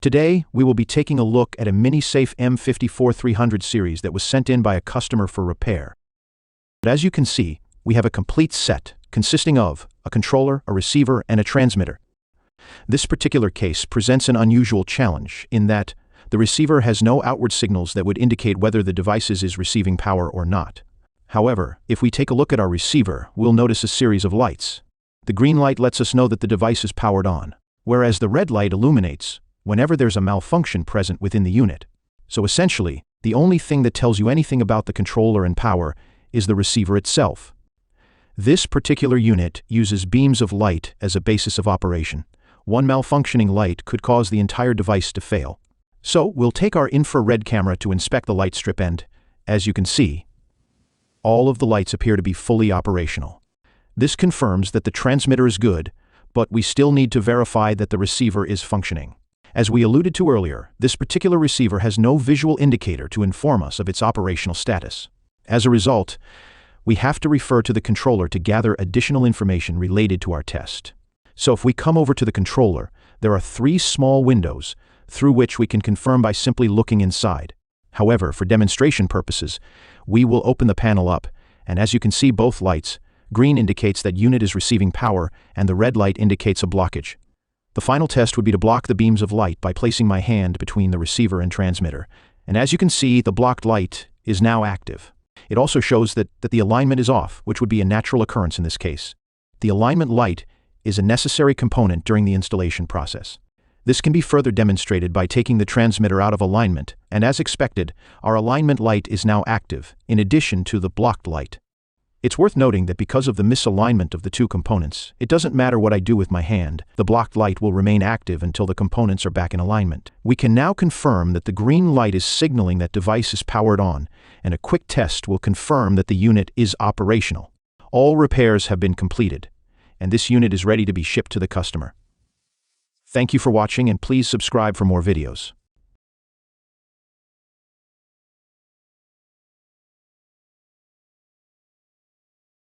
Today, we will be taking a look at a MiniSafe M54300 series that was sent in by a customer for repair. But as you can see, we have a complete set consisting of a controller, a receiver, and a transmitter. This particular case presents an unusual challenge in that the receiver has no outward signals that would indicate whether the device is receiving power or not. However, if we take a look at our receiver, we'll notice a series of lights. The green light lets us know that the device is powered on, whereas the red light illuminates whenever there's a malfunction present within the unit. So essentially, the only thing that tells you anything about the controller and power is the receiver itself. This particular unit uses beams of light as a basis of operation. One malfunctioning light could cause the entire device to fail. So we'll take our infrared camera to inspect the light strip and, as you can see, all of the lights appear to be fully operational. This confirms that the transmitter is good, but we still need to verify that the receiver is functioning. As we alluded to earlier, this particular receiver has no visual indicator to inform us of its operational status. As a result, we have to refer to the controller to gather additional information related to our test. So if we come over to the controller, there are 3 small windows through which we can confirm by simply looking inside. However, for demonstration purposes, we will open the panel up, and as you can see, both lights, green indicates that unit is receiving power and the red light indicates a blockage. The final test would be to block the beams of light by placing my hand between the receiver and transmitter, and as you can see, the blocked light is now active. It also shows that the alignment is off, which would be a natural occurrence in this case. The alignment light is a necessary component during the installation process. This can be further demonstrated by taking the transmitter out of alignment, and as expected, our alignment light is now active, in addition to the blocked light. It's worth noting that because of the misalignment of the 2 components, it doesn't matter what I do with my hand, the blocked light will remain active until the components are back in alignment. We can now confirm that the green light is signaling that device is powered on, and a quick test will confirm that the unit is operational. All repairs have been completed, and this unit is ready to be shipped to the customer. Thank you for watching, and please subscribe for more videos.